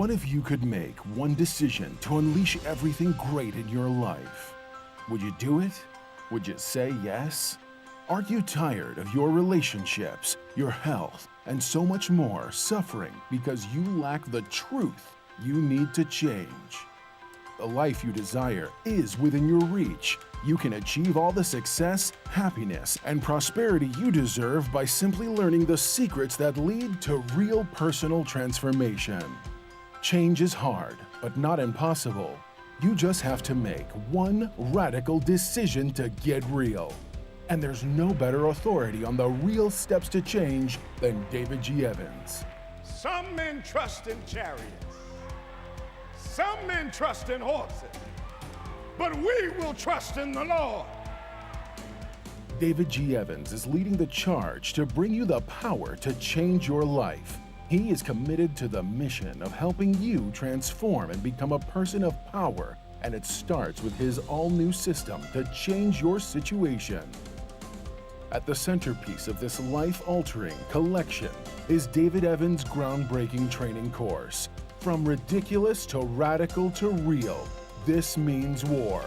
What if you could make one decision to unleash everything great in your life? Would you do it? Would you say yes? Aren't you tired of your relationships, your health, and so much more suffering because you lack the truth you need to change? The life you desire is within your reach. You can achieve all the success, happiness, and prosperity you deserve by simply learning the secrets that lead to real personal transformation. Change is hard, but not impossible. You just have to make one radical decision to get real. And there's no better authority on the real steps to change than David G. Evans. Some men trust in chariots. Some men trust in horses. But we will trust in the Lord. David G. Evans is leading the charge to bring you the power to change your life. He is committed to the mission of helping you transform and become a person of power, and it starts with his all-new system to change your situation. At the centerpiece of this life-altering collection is David Evans' groundbreaking training course. From ridiculous to radical to real, this means war.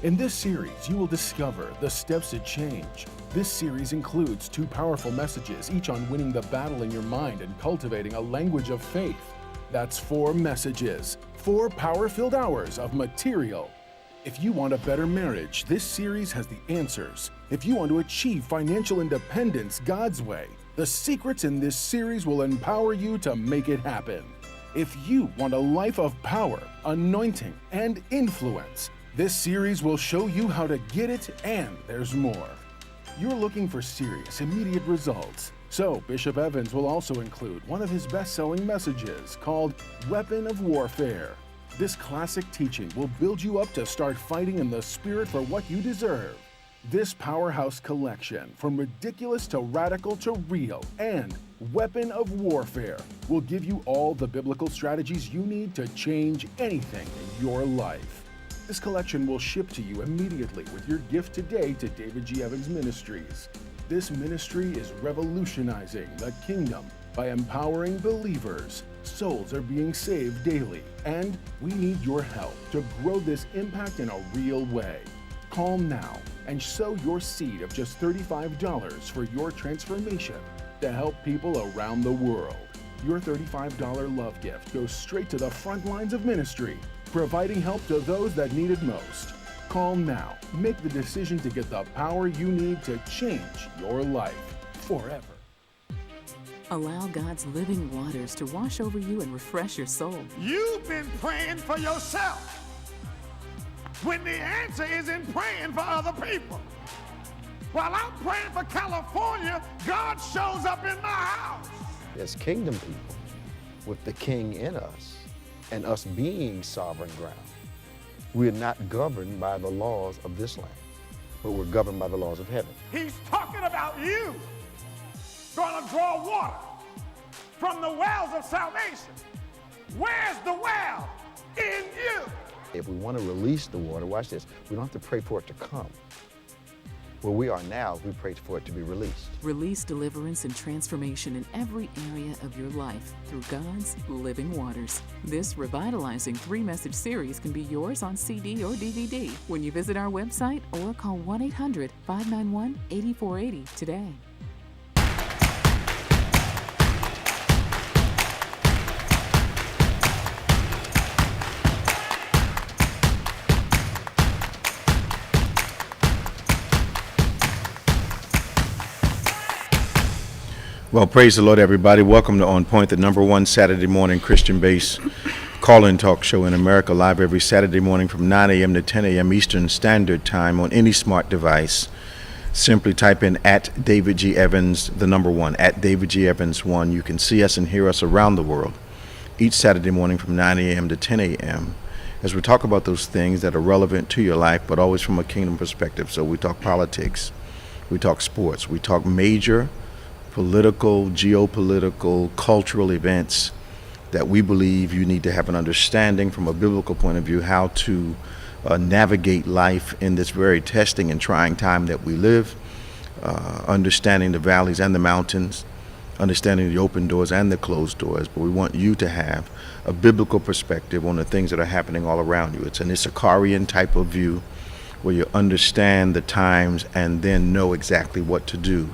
In this series, you will discover the steps to change. This series includes 2 powerful messages, each on winning the battle in your mind and cultivating a language of faith. That's 4 messages, 4 power-filled hours of material. If you want a better marriage, this series has the answers. If you want to achieve financial independence God's way, the secrets in this series will empower you to make it happen. If you want a life of power, anointing, and influence, this series will show you how to get it, and there's more. You're looking for serious, immediate results. So Bishop Evans will also include one of his best-selling messages called Weapon of Warfare. This classic teaching will build you up to start fighting in the spirit for what you deserve. This powerhouse collection, from ridiculous to radical to real, and Weapon of Warfare, will give you all the biblical strategies you need to change anything in your life. This collection will ship to you immediately with your gift today to David G. Evans Ministries. This ministry is revolutionizing the kingdom by empowering believers. Souls are being saved daily, and we need your help to grow this impact in a real way. Call now and sow your seed of just $35 for your transformation to help people around the world. Your $35 love gift goes straight to the front lines of ministry, providing help to those that need it most. Call now. Make the decision to get the power you need to change your life forever. Allow God's living waters to wash over you and refresh your soul. You've been praying for yourself when the answer is in praying for other people. While I'm praying for California, God shows up in my house. As kingdom people, with the king in us, and us being sovereign ground, we're not governed by the laws of this land, but we're governed by the laws of heaven. He's talking about you going to draw water from the wells of salvation. Where's the well? In you. If we want to release the water, watch this, we don't have to pray for it to come. Where we are now, we pray for it to be released. Release deliverance and transformation in every area of your life through God's living waters. This revitalizing 3-message series can be yours on CD or DVD when you visit our website or call 1-800-591-8480 today. Well, praise the Lord, everybody. Welcome to On Point, the #1 Saturday morning Christian-based call-in talk show in America, live every Saturday morning from 9 a.m. to 10 a.m. Eastern Standard Time on any smart device. Simply type in at David G. Evans, the #1, at David G. Evans 1. You can see us and hear us around the world each Saturday morning from 9 a.m. to 10 a.m. as we talk about those things that are relevant to your life, but always from a kingdom perspective. So we talk politics, we talk sports, we talk major political, geopolitical, cultural events that we believe you need to have an understanding from a biblical point of view how to navigate life in this very testing and trying time that we live, understanding the valleys and the mountains, understanding the open doors and the closed doors, but we want you to have a biblical perspective on the things that are happening all around you. It's an Issacharian type of view where you understand the times and then know exactly what to do,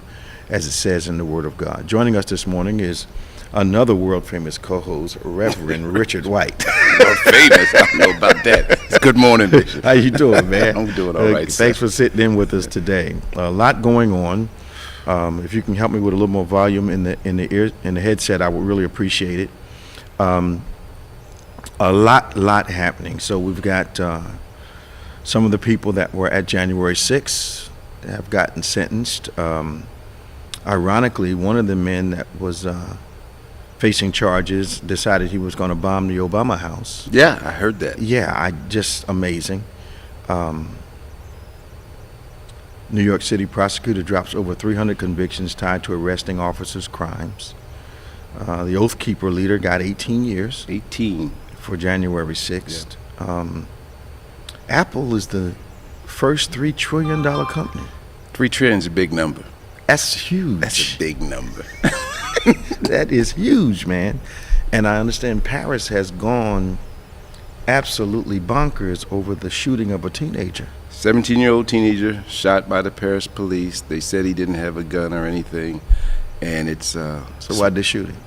as it says in the Word of God. Joining us this morning is another world-famous co-host, Reverend Richard White. Well, famous, I don't know about that. Good morning, Bishop. How you doing, man? I'm doing all right, Thanks for sitting in with us today. A lot going on. If you can help me with a little more volume in the headset, I would really appreciate it. A lot happening. So we've got some of the people that were at January 6th have gotten sentenced. Ironically, one of the men that was facing charges decided he was going to bomb the Obama house. Yeah, I heard that. Yeah, just amazing. New York City prosecutor drops over 300 convictions tied to arresting officers' crimes. The Oath Keeper leader got 18 years. 18. For January 6th. Yeah. Apple is the first $3 trillion company. 3 trillion is a big number. That's huge. That's a big number. That is huge, man. And I understand Paris has gone absolutely bonkers over the shooting of a teenager. 17-year-old teenager shot by the Paris police. They said he didn't have a gun or anything. And it's... So why'd they shoot him?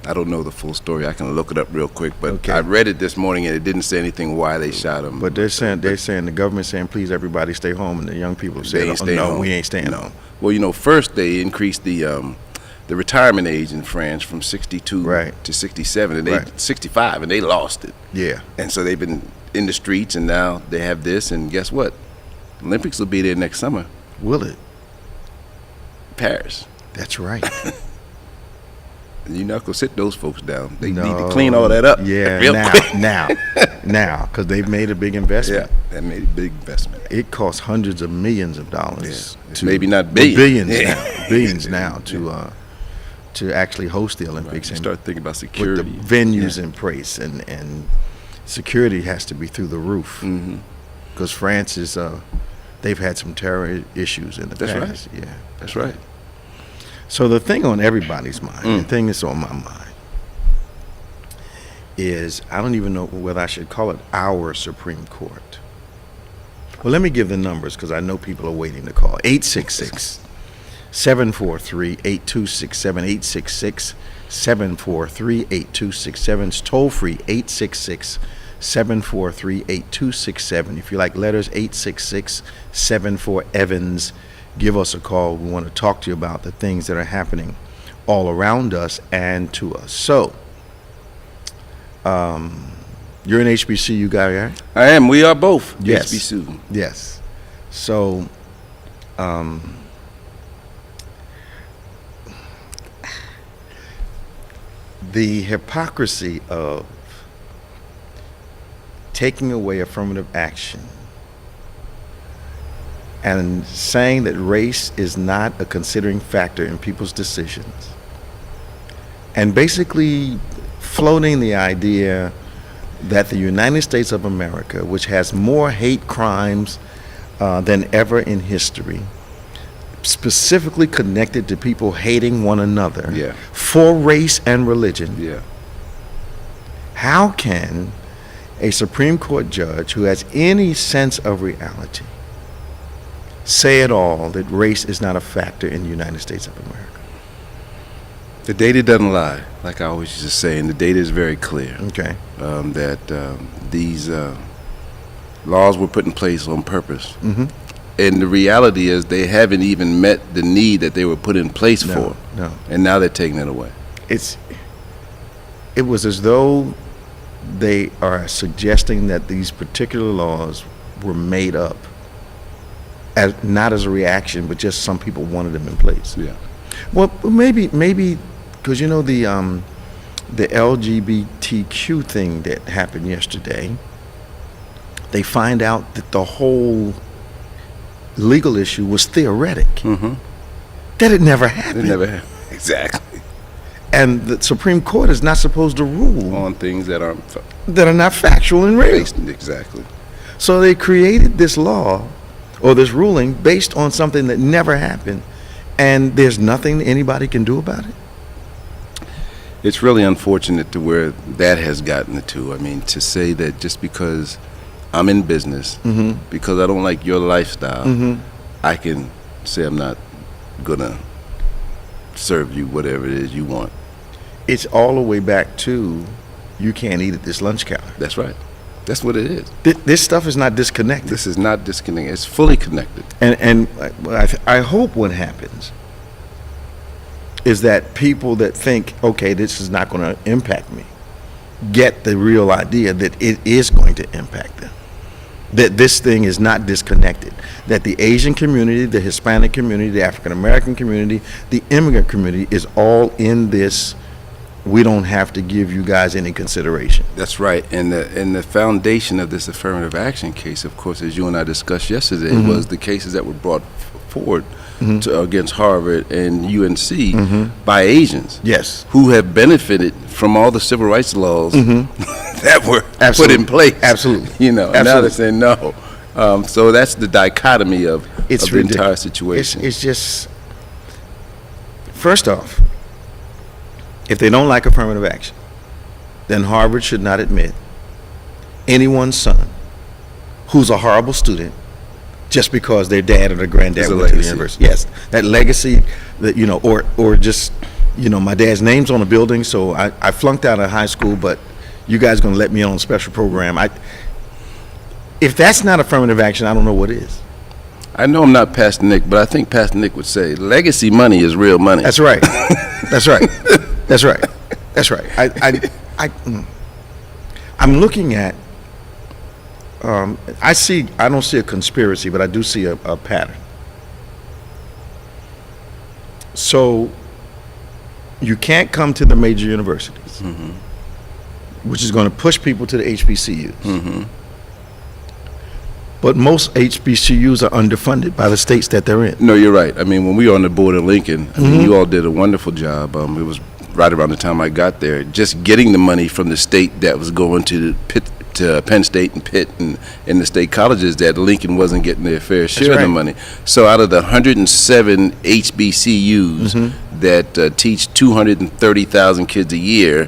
I don't know the full story. I can look it up real quick. But okay. I read it this morning, and it didn't say anything why they shot him. But they're saying the government's saying, please, everybody stay home. And the young people say, no, we ain't staying home. Well, first they increased the retirement age in France from 62 to 67, and 65, and they lost it. Yeah. And so they've been in the streets, and now they have this, and guess what? Olympics will be there next summer. Will it? Paris. That's right. You're not going to sit those folks down. They need to clean all that up. Yeah, real quick. now, because they've made a big investment. Yeah, they made a big investment. It costs hundreds of millions of dollars. Yeah. Maybe not billions. Billions now to actually host the Olympics. Right. And start thinking about security. With the venues in place, and security has to be through the roof. Because France is, they've had some terror issues in the past. Right. Yeah, that's right. So the thing on everybody's mind, the thing that's on my mind, is I don't even know whether I should call it our Supreme Court. Well, let me give the numbers because I know people are waiting to call. 866-743-8267, 866-743-8267. It's toll free, 866-743-8267. If you like letters, 866-74-EVANS. Give us a call. We want to talk to you about the things that are happening all around us and to us. So, you're an HBCU guy, right? I am. We are both. Yes. HBCU. Yes. So, the hypocrisy of taking away affirmative action and saying that race is not a considering factor in people's decisions, and basically floating the idea that the United States of America, which has more hate crimes than ever in history, specifically connected to people hating one another for race and religion. How can a Supreme Court judge who has any sense of reality say at all that race is not a factor in the United States of America? The data doesn't lie, like I always used to say, and the data is very clear. Okay. That these laws were put in place on purpose. And the reality is they haven't even met the need that they were put in place for. No. And now they're taking it away. It was as though they are suggesting that these particular laws were made up not as a reaction, but just some people wanted them in place. Well, maybe because the LGBTQ thing that happened yesterday, they find out that the whole legal issue was theoretic. That it never happened. Exactly. And the Supreme Court is not supposed to rule on things that are not factual and real. Exactly. So they created this law or this ruling based on something that never happened, and there's nothing anybody can do about it? It's really unfortunate to where that has gotten it to. I mean, to say that just because I'm in business, because I don't like your lifestyle, I can say I'm not gonna serve you whatever it is you want. It's all the way back to you can't eat at this lunch counter. That's right. That's what it is. This stuff is not disconnected. This is not disconnected. It's fully connected. And I hope what happens is that people that think, okay, this is not going to impact me, get the real idea that it is going to impact them. That this thing is not disconnected. That the Asian community, the Hispanic community, the African American community, the immigrant community is all in this. We don't have to give you guys any consideration. That's right. And the foundation of this affirmative action case, of course, as you and I discussed yesterday, was the cases that were brought forward against Harvard and UNC by Asians. Yes. Who have benefited from all the civil rights laws that were put in place. Absolutely. You know, and now they're saying no. So that's the dichotomy of the entire situation. It's just, first off, if they don't like affirmative action, then Harvard should not admit anyone's son who's a horrible student just because their dad or their granddad went to the university. Yes, that legacy, that, you know, or just, you know, my dad's name's on the building, so I flunked out of high school, but you guys going to let me on a special program. If that's not affirmative action, I don't know what is. I know I'm not Pastor Nick, but I think Pastor Nick would say legacy money is real money. That's right. That's right. That's right. That's right. I'm looking at. I don't see a conspiracy, but I do see a pattern. So you can't come to the major universities, which is going to push people to the HBCUs. But most HBCUs are underfunded by the states that they're in. No, you're right. I mean, when we were on the board in Lincoln, I mean, you all did a wonderful job. It was right around the time I got there, just getting the money from the state that was going to Penn State and Pitt and the state colleges, that Lincoln wasn't getting their fair share of the money. So out of the 107 HBCUs that teach 230,000 kids a year,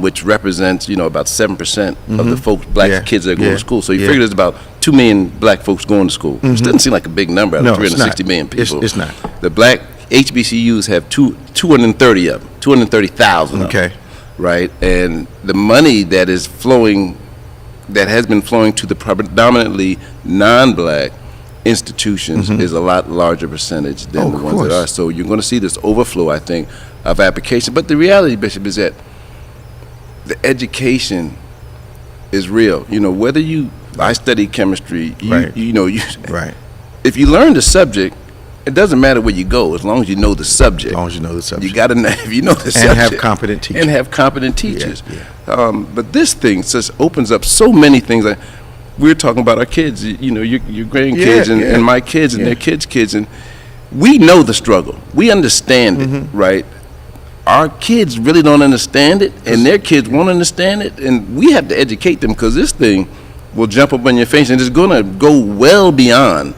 which represents, you know, about 7% of the folks, black kids that go to school. So you figure there's about 2 million black folks going to school, which doesn't seem like a big number out of 360 million people. It's not. The black HBCUs have 230 of them, 230,000 of them. Right, and the money that is flowing, that has been flowing to the predominantly non-black institutions is a lot larger percentage than the ones that are. So you're going to see this overflow, I think, of application. But the reality, Bishop, is that the education is real. You know, whether I study chemistry, if you learn the subject, it doesn't matter where you go as long as you know the subject. As long as you know the subject. You got to know, if you know the subject. And have competent teachers. And have competent teachers. But this thing just opens up so many things. Like, we're talking about our kids, you know, your grandkids and my kids and their kids. And we know the struggle. We understand it, right? Our kids really don't understand it, and their kids won't understand it. And we have to educate them, because this thing will jump up on your face, and it's going to go well beyond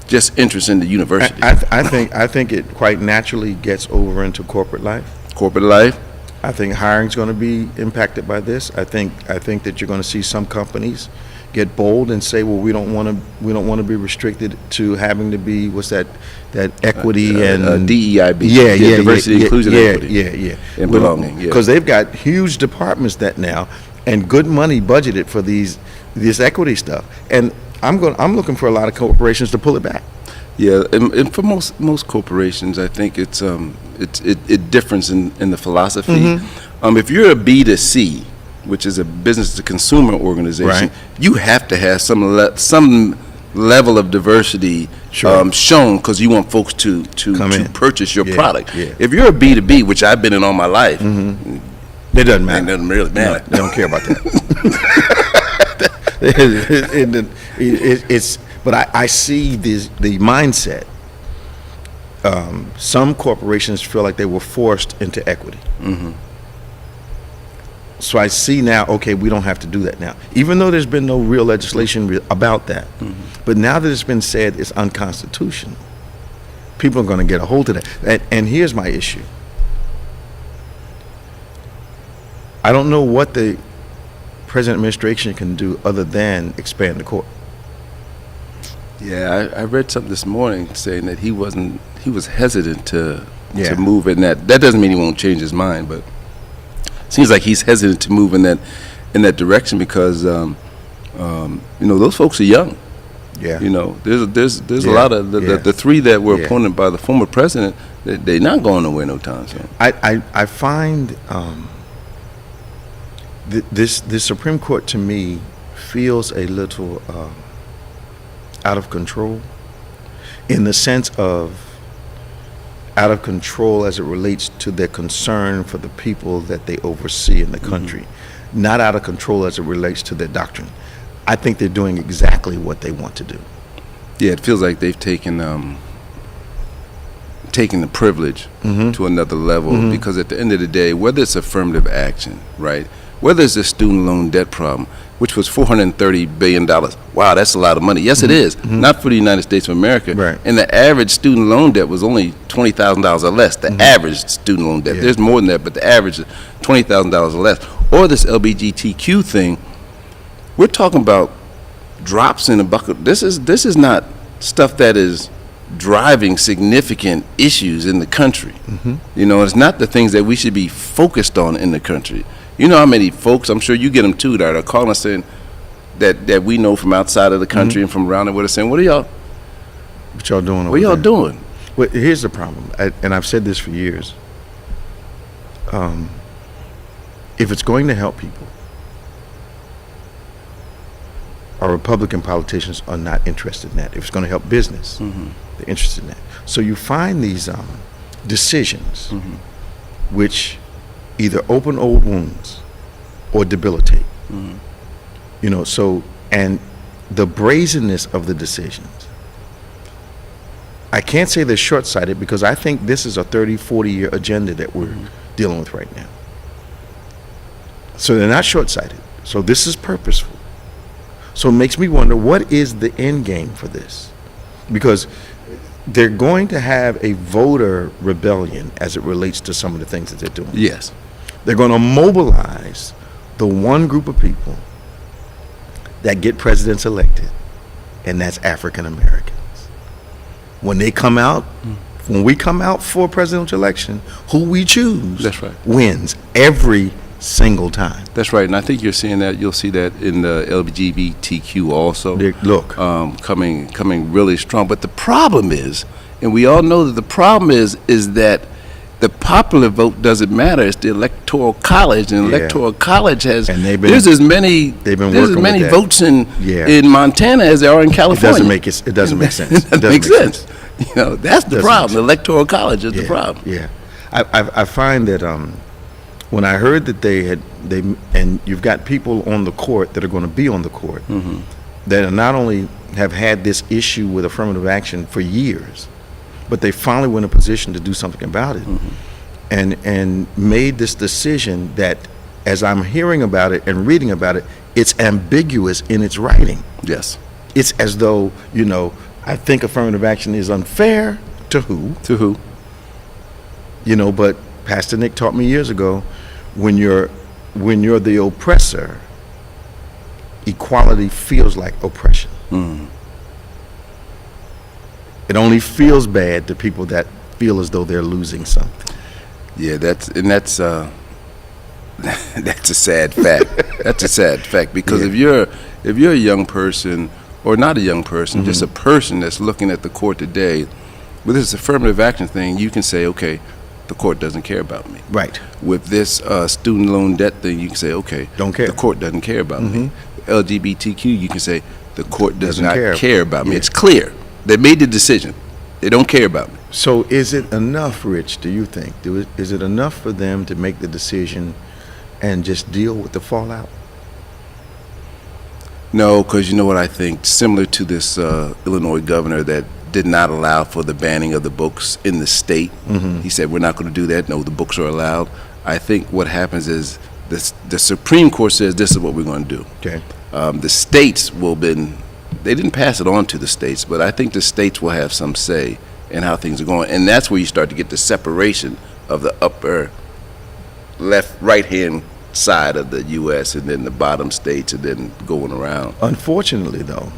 just interest in the university. I think it quite naturally gets over into corporate life. Corporate life. I think hiring's going to be impacted by this. I think that you're going to see some companies get bold and say, well, we don't want to be restricted to having to be that equity and DEIB. Diversity, inclusion, equity. And belonging. Because they've got huge departments that now, and good money budgeted for this equity stuff. And I'm looking for a lot of corporations to pull it back. Yeah, and for most corporations, I think it differs in the philosophy. If you're a B2C, which is a business to consumer organization, you have to have some level of diversity shown, because you want folks to purchase your product. If you're a B2B, which I've been in all my life, it doesn't matter. It doesn't really matter. No, they don't care about that. But I see the mindset. Some corporations feel like they were forced into equity. So I see now, okay, we don't have to do that now, even though there's been no real legislation about that. But now that it's been said it's unconstitutional, people are going to get a hold of that. And here's my issue. I don't know what the present administration can do other than expand the court. Yeah, I read something this morning saying that he was hesitant to move in that. That doesn't mean he won't change his mind, but it seems like he's hesitant to move in that direction because those folks are young. Yeah. There's a lot of the three that were appointed by the former president. They're not going nowhere no time soon. I find this Supreme Court to me feels a little out of control, in the sense of out of control as it relates to their concern for the people that they oversee in the country, not out of control as it relates to their doctrine. I think they're doing exactly what they want to do. Yeah, it feels like they've taken the privilege to another level, because at the end of the day, whether it's affirmative action, right, whether it's a student loan debt problem, which was $430 billion. Wow, that's a lot of money. Yes, it is. Not for the United States of America. Right. And the average student loan debt was only $20,000 or less. The average student loan debt. There's more than that, but the average is $20,000 or less. Or this LGBTQ thing, we're talking about drops in a bucket. This is not stuff that is driving significant issues in the country. It's not the things that we should be focused on in the country. You know how many folks, I'm sure you get them too, that are calling us saying that we know from outside of the country and from around the world, saying, what y'all doing? What y'all doing? Well, here's the problem, and I've said this for years. If it's going to help people, our Republican politicians are not interested in that. If it's going to help business, they're interested in that. So you find these decisions which either open old wounds or debilitate. And the brazenness of the decisions. I can't say they're short-sighted, because I think this is a 30, 40-year agenda that we're dealing with right now. So they're not short-sighted. So this is purposeful. So it makes me wonder, what is the end game for this? Because they're going to have a voter rebellion as it relates to some of the things that they're doing. Yes. They're going to mobilize the one group of people that get presidents elected, and that's African Americans. When they come out, when we come out for a presidential election, who we choose wins every single time. That's right, and I think you're seeing that. You'll see that in the LGBTQ also. Coming really strong. But the problem is, and we all know that the problem is that the popular vote doesn't matter. It's the electoral college, and electoral college has. And there's as many votes in Montana as there are in California. It doesn't make sense. It doesn't make sense. That's the problem. The electoral college is the problem. Yeah, I find that when I heard that and you've got people on the court that are going to be on the court that not only have had this issue with affirmative action for years, but they finally were in a position to do something about it, and made this decision that, as I'm hearing about it and reading about it, it's ambiguous in its writing. Yes. It's as though, I think affirmative action is unfair to who? To who? But Pastor Nick taught me years ago, when you're the oppressor, equality feels like oppression. It only feels bad to people that feel as though they're losing something. Yeah, that's a sad fact. That's a sad fact, because if you're a young person, or not a young person, just a person that's looking at the court today, with this affirmative action thing, you can say, okay, the court doesn't care about me. Right. With this student loan debt thing, you can say, okay, don't care. The court doesn't care about me. LGBTQ, you can say, the court does not care about me. It's clear. They made the decision. They don't care about me. So is it enough, Rich, do you think? Is it enough for them to make the decision and just deal with the fallout? No, because you know what I think? Similar to this Illinois governor that did not allow for the banning of the books in the state. He said, we're not going to do that. No, the books are allowed. I think what happens is the Supreme Court says this is what we're going to do. Okay. The states they didn't pass it on to the states, but I think the states will have some say and how things are going. And that's where you start to get the separation of the upper right-hand side of the U.S. and then the bottom states and then going around. Unfortunately, though,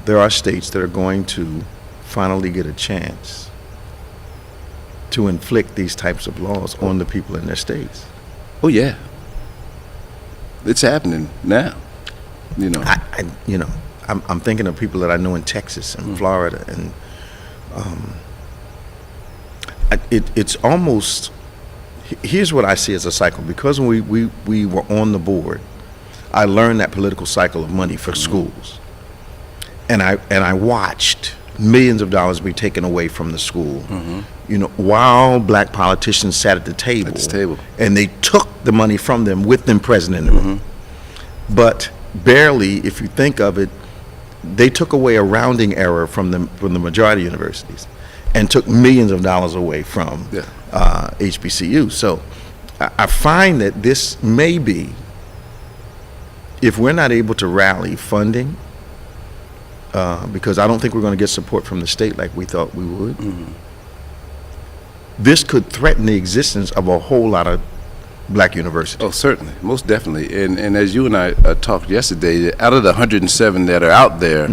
there are states that are going to finally get a chance to inflict these types of laws on the people in their states. Oh, yeah. It's happening now, you know. I'm thinking of people that I know in Texas and Florida, and it's almost, here's what I see as a cycle. Because when we were on the board, I learned that political cycle of money for schools, and I watched millions of dollars be taken away from the school, while black politicians sat at the table, and they took the money from them with them present in the room. But barely, if you think of it, they took away a rounding error from the majority universities and took millions of dollars away from HBCU. So I find that this may be, if we're not able to rally funding, because I don't think we're going to get support from the state like we thought we would, this could threaten the existence of a whole lot of black universities. Oh, certainly, most definitely. And as you and I talked yesterday, out of the 107 that are out there,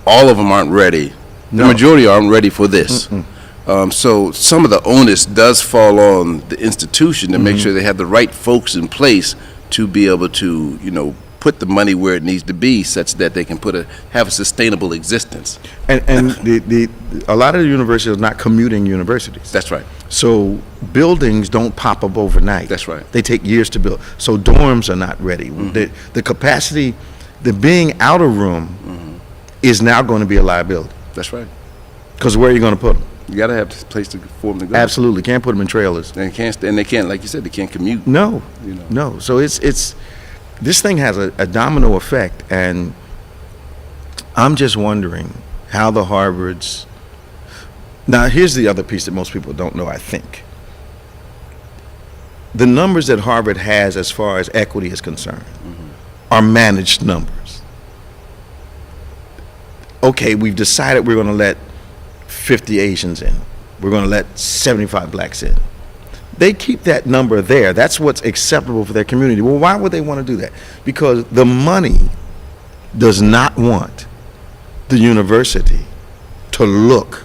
all of them aren't ready. The majority aren't ready for this. So some of the onus does fall on the institution to make sure they have the right folks in place to be able to, put the money where it needs to be, such that they can have a sustainable existence. And a lot of the universities are not commuting universities. That's right. So buildings don't pop up overnight. That's right. They take years to build. So dorms are not ready. The capacity, the being out of room is now going to be a liability. That's right. Because where are you going to put them? You got to have a place for them to go. Absolutely. Can't put them in trailers. And they can't, like you said, they can't commute. No. No. So it's this thing has a domino effect, and I'm just wondering how the Harvards. Now, here's the other piece that most people don't know, I think. The numbers that Harvard has as far as equity is concerned are managed numbers. Okay, we've decided we're going to let 50 Asians in. We're going to let 75 blacks in. They keep that number there. That's what's acceptable for their community. Well, why would they want to do that? Because the money does not want the university to look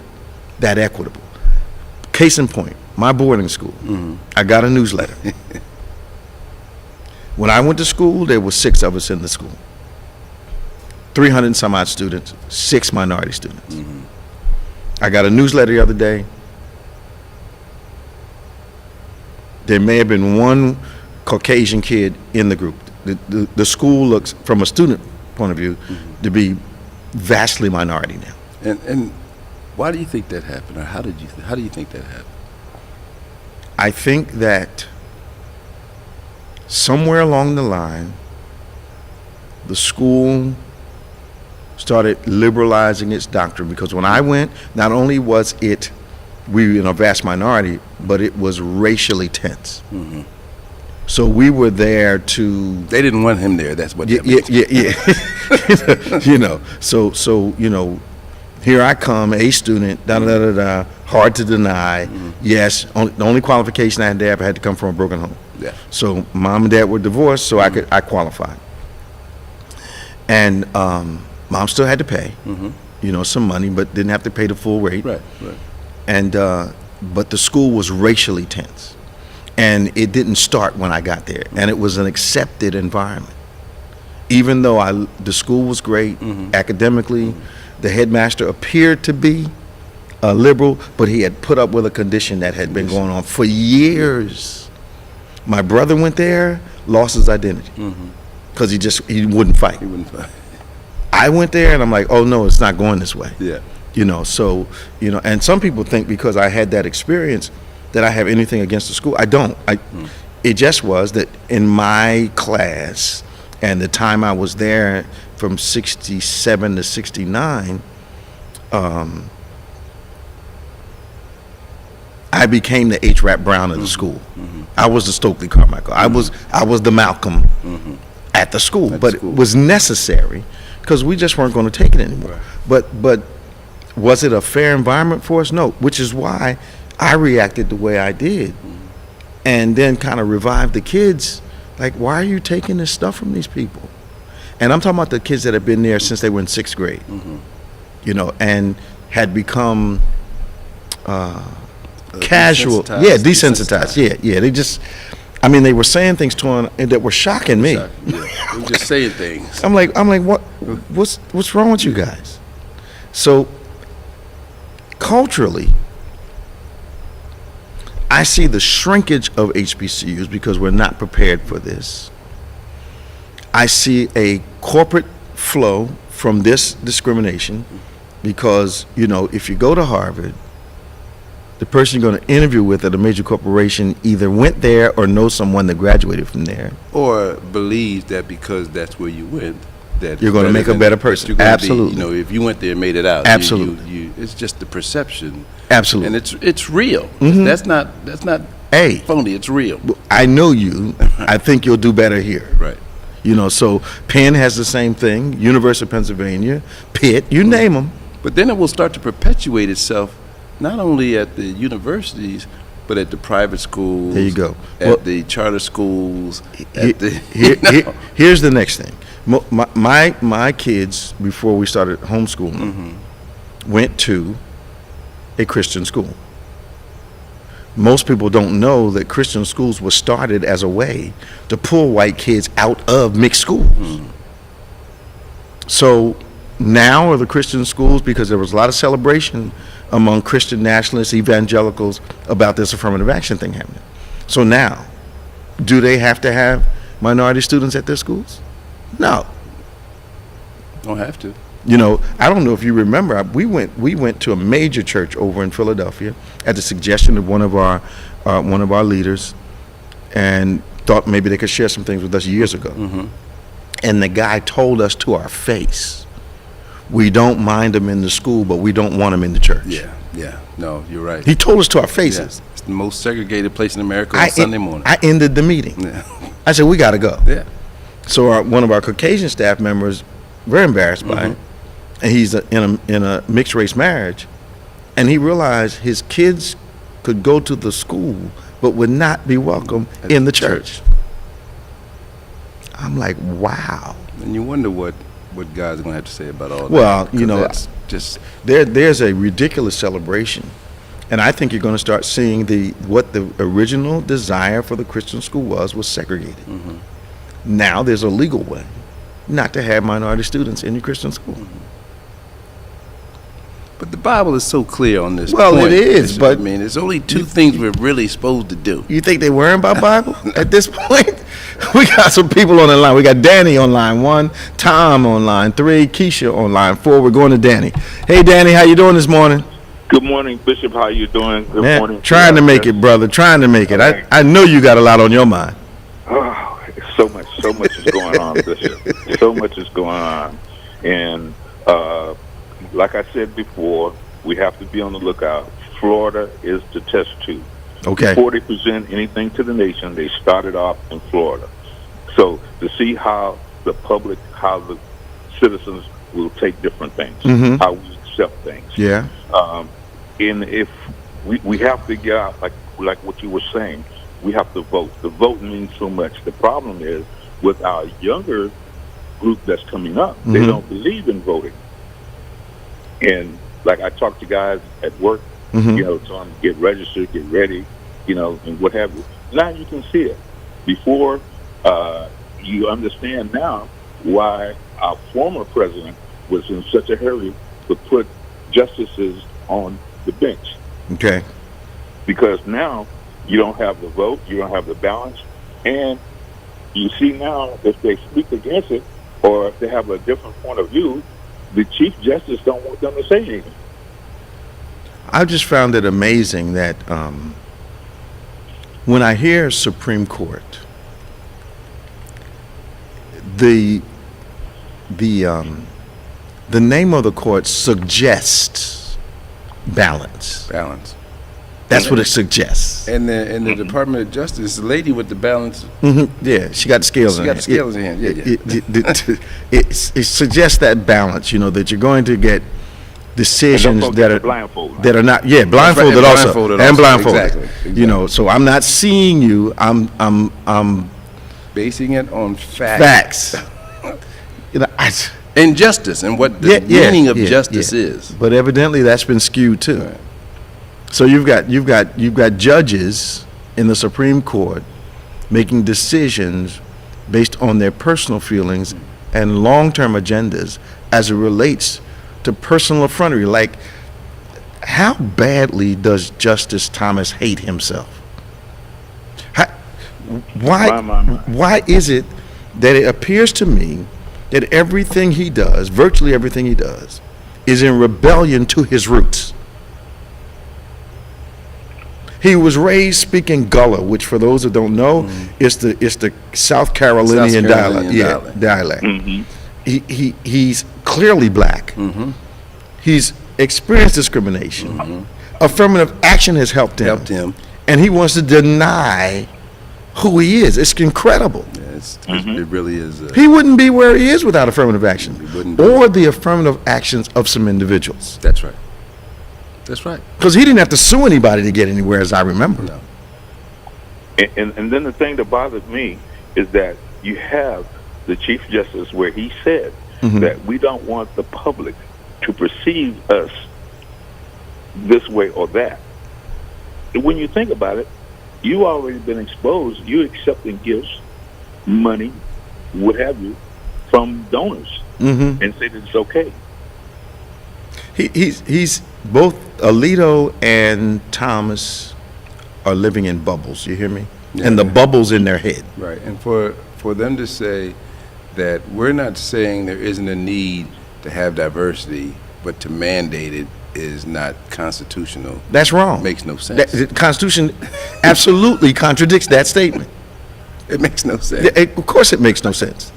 that equitable. Case in point, my boarding school, I got a newsletter. When I went to school, there were 6 of us in the school. 300 and some odd students, 6 minority students. I got a newsletter the other day. There may have been one Caucasian kid in the group. The school looks, from a student point of view, to be vastly minority now. And why do you think that happened, or how do you think that happened? I think that somewhere along the line, the school started liberalizing its doctrine, because when I went, not only was we were in a vast minority, but it was racially tense. So we were there to. They didn't want him there. That's what. Yeah. So here I come, a student, hard to deny. Yes, the only qualification I had to have, I had to come from a broken home. Yeah. So mom and dad were divorced, so I qualified. And mom still had to pay, some money, but didn't have to pay the full rate. Right. And but the school was racially tense, and it didn't start when I got there, and it was an accepted environment. Even though the school was great academically, the headmaster appeared to be a liberal, but he had put up with a condition that had been going on for years. My brother went there, lost his identity, because he wouldn't fight. I went there, and I'm like, oh no, it's not going this way. Yeah. And some people think because I had that experience that I have anything against the school. I don't. It just was that in my class and the time I was there from 67 to 69, I became the H. Rap Brown of the school. I was the Stokely Carmichael. I was the Malcolm at the school, but it was necessary because we just weren't going to take it anymore. But Was it a fair environment for us? No, which is why I reacted the way I did, and then kind of revived the kids. Like, why are you taking this stuff from these people? And I'm talking about the kids that have been there since they were in 6th grade, you know, and had become casual. Yeah, desensitized. Yeah. They just, I mean, they were saying things to him that were shocking me. Yeah. They were just saying things. I'm like, what's wrong with you guys? So culturally, I see the shrinkage of HBCUs because we're not prepared for this. I see a corporate flow from this discrimination because, you know, if you go to Harvard, the person you're going to interview with at a major corporation either went there or knows someone that graduated from there. Or believes that because that's where you went, that you're going to make a better person. Absolutely. You know, if you went there and made it out. Absolutely. It's just the perception. Absolutely. And it's real. That's not phony. It's real. I know you. I think you'll do better here. Right. You know, so Penn has the same thing, University of Pennsylvania, Pitt, you name them. But then it will start to perpetuate itself, not only at the universities, but at the private schools. There you go. At the charter schools. Here's the next thing. My kids, before we started homeschooling, went to a Christian school. Most people don't know that Christian schools were started as a way to pull white kids out of mixed schools. So now are the Christian schools, because there was a lot of celebration among Christian nationalists, evangelicals, about this affirmative action thing happening. So now, do they have to have minority students at their schools? No. Don't have to. You know, I don't know if you remember, we went to a major church over in Philadelphia at the suggestion of one of our leaders, and thought maybe they could share some things with us years ago. And the guy told us to our face, we don't mind them in the school, but we don't want them in the church. Yeah. No, you're right. He told us to our faces. Yeah. It's the most segregated place in America on Sunday morning. I ended the meeting. Yeah. I said, we got to go. Yeah. So one of our Caucasian staff members, very embarrassed by it, and he's in a mixed race marriage, and he realized his kids could go to the school but would not be welcome in the church. I'm like, wow. And you wonder what God's going to have to say about all that. Well, you know, that's just there's a ridiculous celebration, and I think you're going to start seeing what the original desire for the Christian school was segregated. Now there's a legal way not to have minority students in your Christian school. But the Bible is so clear on this Well, point. it is, but I mean, there's only two things we're really supposed to do. You think they worrying about Bible at this point? We got some people on the line. We got Danny on line 1, Tom on line 3, Keisha on line 4. We're going to Danny. Hey, Danny, how you doing this morning? Good morning, Bishop. How you doing? Good morning. Trying to make it, brother. Trying to make it. I know you got a lot on your mind. Oh, so much is going on, Bishop. So much is going on, and like I said before, we have to be on the lookout. Florida is the test tube. Okay. Before they present anything to the nation, they started off in Florida. So to see how the public, how the citizens will take different things, how we accept things. Yeah. And if we have to figure out, like what you were saying, we have to vote. The vote means so much. The problem is with our younger group that's coming up, they don't believe in voting. And like I talk to guys at work, you know, tell them get registered, get ready, you know, and what have you. Now you can see it. Before, you understand now why our former president was in such a hurry to put justices on the bench. Okay. Because now you don't have the vote, you don't have the balance, and you see now if they speak against it or if they have a different point of view, the Chief Justice don't want them to say anything. I just found it amazing that when I hear Supreme Court, the name of the court suggests balance. Balance. That's what it suggests. And the Department of Justice, the lady with the balance. Yeah, she got the scales in her hand. She got the scales in her hand. Yeah. It suggests that balance, you know, that you're going to get decisions that are blindfolded. that are not blindfolded Right, also blindfolded and also. blindfolded. Exactly. You know, so I'm not seeing you. I'm Basing it on facts. You know, And justice, and what the meaning of justice is. But evidently that's been skewed too. Right. So you've got judges in the Supreme Court making decisions based on their personal feelings and long-term agendas as it relates to personal effrontery. Like, how badly does Justice Thomas hate himself? Why is it that it appears to me that everything he does, virtually everything he does, is in rebellion to his roots? He was raised speaking Gullah, which, for those who don't know, is the South Carolinian dialect. Mm-hmm. He's clearly black. Mm-hmm. He's experienced discrimination. Mm-hmm. Affirmative action has helped him, and he wants to deny who he is. It's incredible. Yeah, it really is. He wouldn't be where he is without affirmative action, or the affirmative actions of some individuals. That's right. That's right. Because he didn't have to sue anybody to get anywhere, as I remember. No. And then the thing that bothered me is that you have the Chief Justice where he said that we don't want the public to perceive us this way or that. And when you think about it, you already been exposed. You're accepting gifts, money, what have you, from donors, and say that it's okay. He's both Alito and Thomas are living in bubbles. You hear me? Yeah. And the bubbles in their head. Right. And for them to say that we're not saying there isn't a need to have diversity, but to mandate it is not constitutional. That's wrong. Makes no sense. The Constitution absolutely contradicts that statement. It makes no sense. Of course it makes no sense.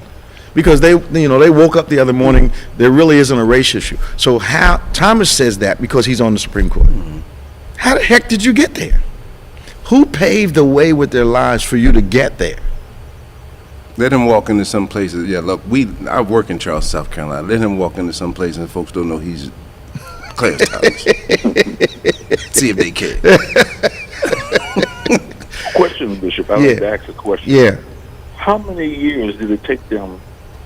Because they woke up the other morning, there really isn't a race issue. So how Thomas says that because he's on the Supreme Court. Mm-hmm. How the heck did you get there? Who paved the way with their lives for you to get there? Let him walk into some places. Yeah, look, I work in Charleston, South Carolina. Let him walk into some places and folks don't know he's Clarence Thomas. See if they care. Question, Bishop. I'd like to ask a question. Yeah. How many years did it take them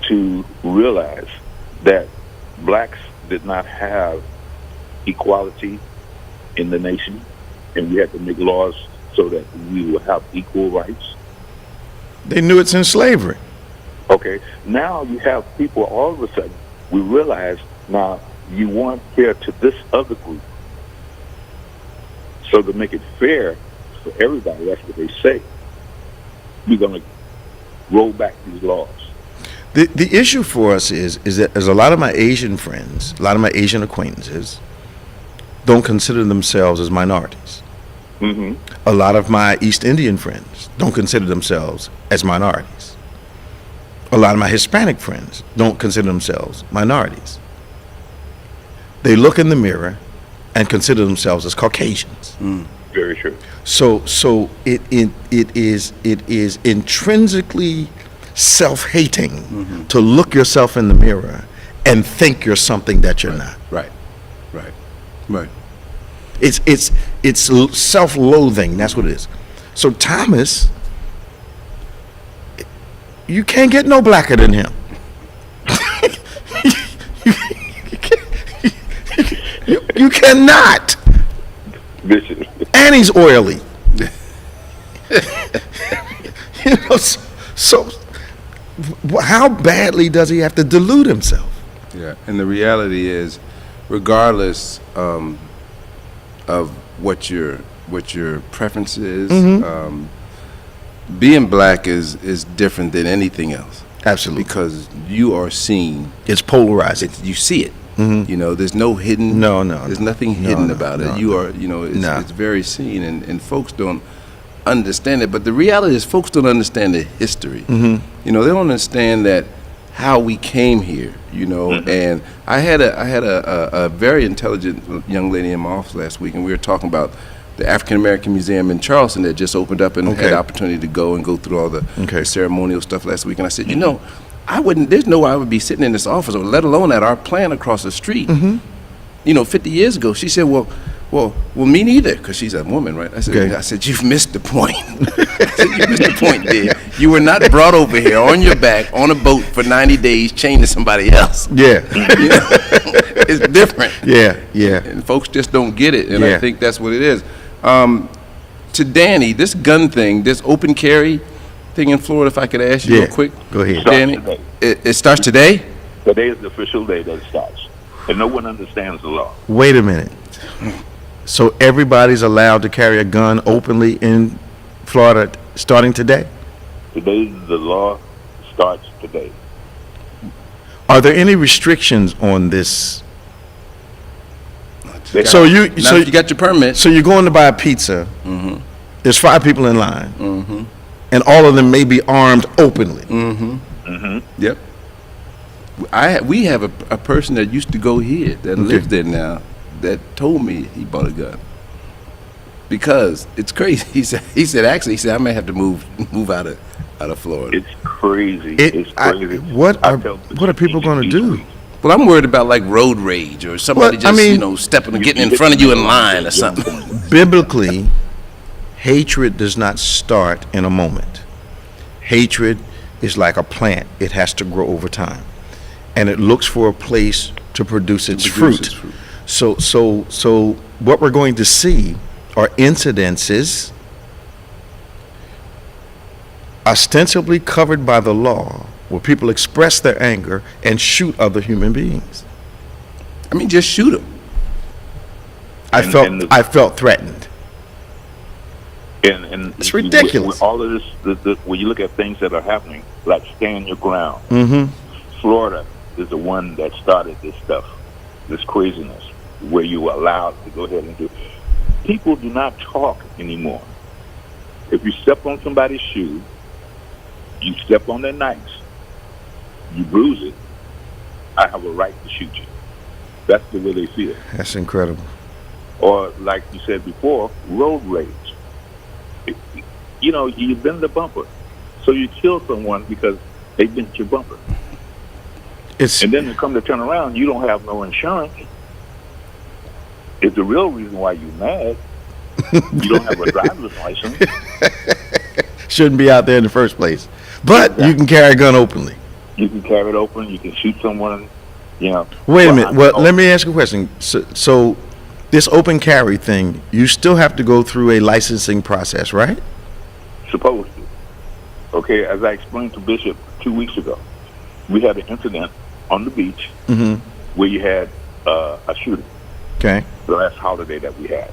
to realize that blacks did not have equality in the nation, and we had to make laws so that we would have equal rights? They knew it's in slavery. Okay, now you have people all of a sudden, we realize now you want fair to this other group. So to make it fair for everybody, that's what they say, we're going to roll back these laws. The issue for us is that there's a lot of my Asian friends, a lot of my Asian acquaintances don't consider themselves as minorities. Mm-hmm. A lot of my East Indian friends don't consider themselves as minorities. A lot of my Hispanic friends don't consider themselves minorities. They look in the mirror and consider themselves as Caucasians. Mm. Very true. So it is intrinsically self-hating to look yourself in the mirror and think you're something that you're not. Right. It's self-loathing. That's what it is. So Thomas, you can't get no blacker than him. You cannot. Bishop. And he's oily. So how badly does he have to delude himself? Yeah, and the reality is, regardless of what your preference is, being black is different than anything else. Absolutely. Because you are seen. It's polarizing. You see it. You know, there's no hidden. There's nothing hidden about it. You are, it's very seen, and folks don't understand it. But the reality is, folks don't understand the history. They don't understand that how we came here. And I had a very intelligent young lady in my office last week, and we were talking about the African American Museum in Charleston that just opened up, and had the opportunity to go through all the ceremonial stuff last week. And I said, there's no way I would be sitting in this office, or let alone at our plant across the street, 50 years ago. She said, well, me neither, because she's a woman, right? I said, you've missed the point. I said, you missed the point, dear. You were not brought over here on your back on a boat for 90 days chained to somebody else. Yeah. It's different. Yeah. And folks just don't get it, and I think that's what it is. To Danny, this gun thing, this open carry thing in Florida, if I could ask you real quick. Go ahead. Danny, it starts today? Today is the official day that it starts. And no one understands the law. Wait a minute. So everybody's allowed to carry a gun openly in Florida starting today? Today, the law starts today. Are there any restrictions on this? So you got your permit. So you're going to buy a pizza. Mm-hmm. There's 5 people in line. Mm-hmm. And all of them may be armed openly. Mm-hmm. Mm-hmm. Yep. We have a person that used to go here that lives there now that told me he bought a gun because it's crazy. He said I may have to move out of Florida. It's crazy. It's crazy. What are people going to do? Well, I'm worried about like road rage or somebody stepping and getting in front of you in line or something. Biblically, hatred does not start in a moment. Hatred is like a plant. It has to grow over time. And it looks for a place to produce its fruit. So what we're going to see are incidences ostensibly covered by the law where people express their anger and shoot other human beings. I mean, just shoot them. I felt threatened. And it's ridiculous. With all of this, when you look at things that are happening, like stand your ground. Mm-hmm. Florida is the one that started this stuff, this craziness, where you were allowed to go ahead and do. People do not talk anymore. If you step on somebody's shoe, you step on their nights, you bruise it, I have a right to shoot you. That's the way they feel. That's incredible. Or like you said before, road rage. You bend the bumper, so you kill someone because they bent your bumper. And then they come to turn around, you don't have no insurance. It's the real reason why you're mad. You don't have a driver's license. Shouldn't be out there in the first place. But you can carry a gun openly. You can carry it open. You can shoot someone. Wait a minute. Well, let me ask you a question. So this open carry thing, you still have to go through a licensing process, right? Supposed to. Okay, as I explained to Bishop 2 weeks ago, we had an incident on the beach where you had a shooting. Okay. The last holiday that we had.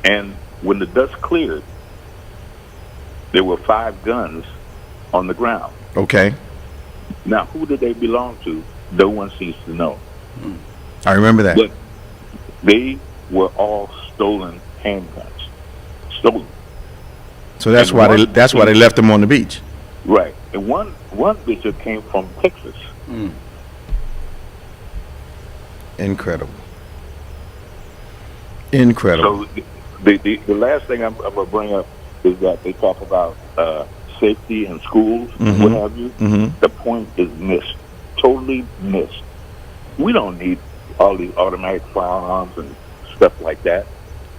And when the dust cleared, there were 5 guns on the ground. Okay. Now, who did they belong to? No one seems to know. I remember that. But they were all stolen handguns. Stolen. So that's why they left them on the beach. Right. And one bishop came from Texas. Incredible. Incredible. So the last thing I'm going to bring up is that they talk about safety in schools and what have you. The point is missed. Totally missed. We don't need all these automatic firearms and stuff like that.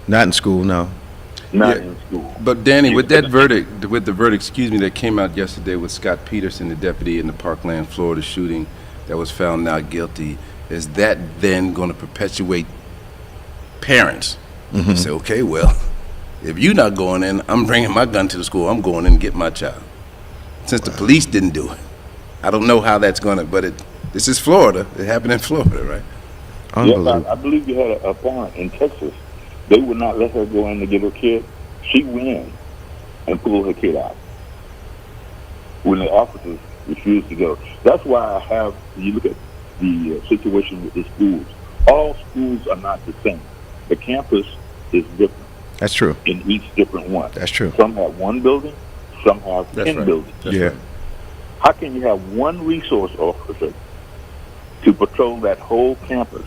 Not in school, no. Not in school. But Danny, with the verdict, that came out yesterday with Scott Peterson, the deputy in the Parkland, Florida shooting that was found not guilty, is that then going to perpetuate parents? Say, okay, well, if you're not going in, I'm bringing my gun to the school. I'm going in and get my child. Since the police didn't do it, I don't know how that's going to. But this is Florida. It happened in Florida, right? Yes, I believe you had a parent in Texas. They would not let her go in to get her kid. She went in and pulled her kid out when the officers refused to go. That's why you look at the situation with the schools. All schools are not the same. The campus is different. That's true. In each different one. That's true. Some have 1 building, some have 10 buildings. That's right. How can you have 1 resource officer to patrol that whole campus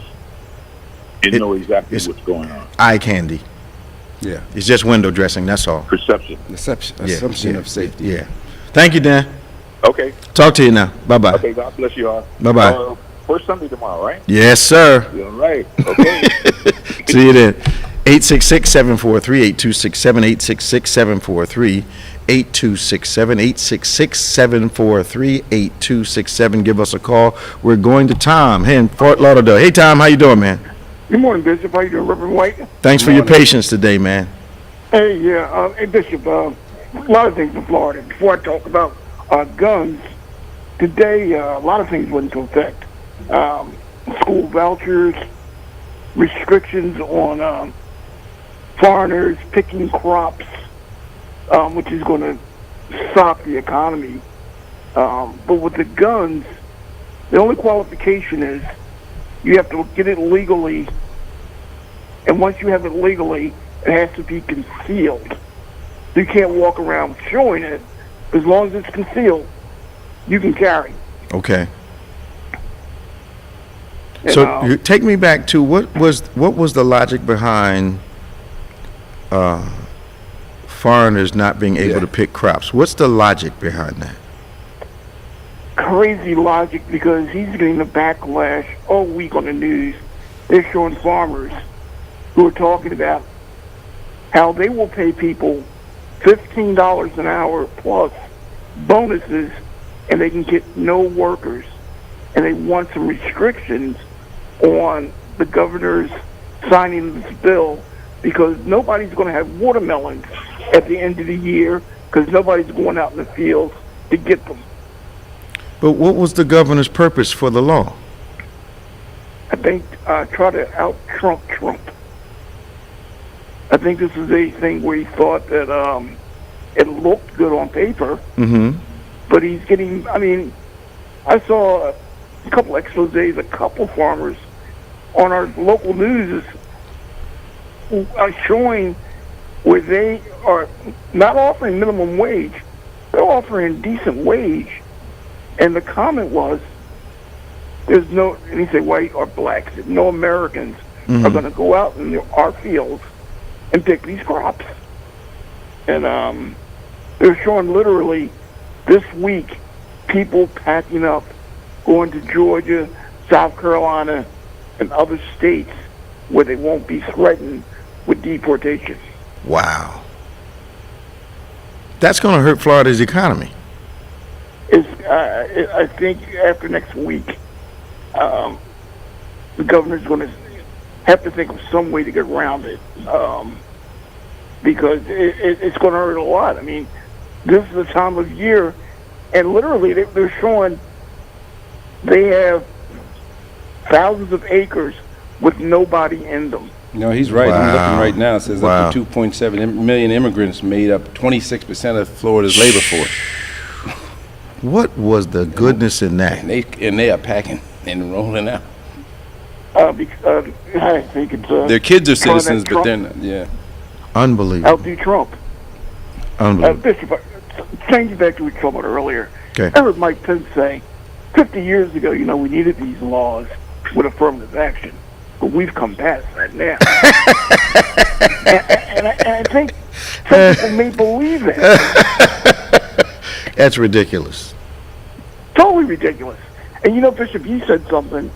and know exactly what's going on? Eye candy. Yeah. It's just window dressing, that's all. Perception. Assumption of safety. Yeah. Thank you, Dan. Okay. Talk to you now. Bye-bye. Okay, God bless you all. Bye-bye. First Sunday tomorrow, right? Yes, sir. You're right. Okay. See you then. 866-743-8267, 866-743-8267, 866-743-8267. Give us a call. We're going to Tom here in Fort Lauderdale. Hey, Tom, how you doing, man? Good morning, Bishop. How you doing, Reverend White? Thanks for your patience today, man. Hey, hey, Bishop, a lot of things in Florida. Before I talk about guns, today a lot of things went into effect. School vouchers, restrictions on foreigners picking crops, which is going to stop the economy. But with the guns, the only qualification is you have to get it legally, and once you have it legally, it has to be concealed. You can't walk around showing it. As long as it's concealed, you can carry. Okay. So you take me back to what was the logic behind foreigners not being able to pick crops? What's the logic behind that? Crazy logic, because he's getting a backlash all week on the news. They're showing farmers who are talking about how they will pay people $15 an hour plus bonuses, and they can get no workers. And they want some restrictions on the governors signing this bill, because nobody's going to have watermelons at the end of the year, because nobody's going out in the fields to get them. But what was the governor's purpose for the law? I think try to out-Trump Trump. I think this is a thing where he thought that it looked good on paper, but he's getting, I saw a couple exposés, a couple farmers on our local news are showing where they are not offering minimum wage, they're offering decent wage. And the comment was, there's no, and he said white or blacks, no Americans are going to go out in our fields and pick these crops. And they're showing literally this week people packing up, going to Georgia, South Carolina, and other states where they won't be threatened with deportation. Wow. That's going to hurt Florida's economy. I think after next week, the governor's going to have to think of some way to get around it, because it's going to hurt a lot. This is the time of year, and literally they're showing they have thousands of acres with nobody in them. No, he's right. Wow. I'm looking right now. It says Wow. up to 2.7 million immigrants made up 26% of Florida's labor force. What was the goodness in that? And they are packing and rolling out. Because I think it's Their kids are trying to citizens, but Trump- they're not. Yeah. Unbelievable. outdo Trump. Unbelievable. Bishop, changing back to what we talked about earlier. Okay. I heard Mike Pence say 50 years ago, we needed these laws with affirmative action, but we've come past that now. and I think some people may believe it. That's ridiculous. Totally ridiculous. And Bishop, you said something,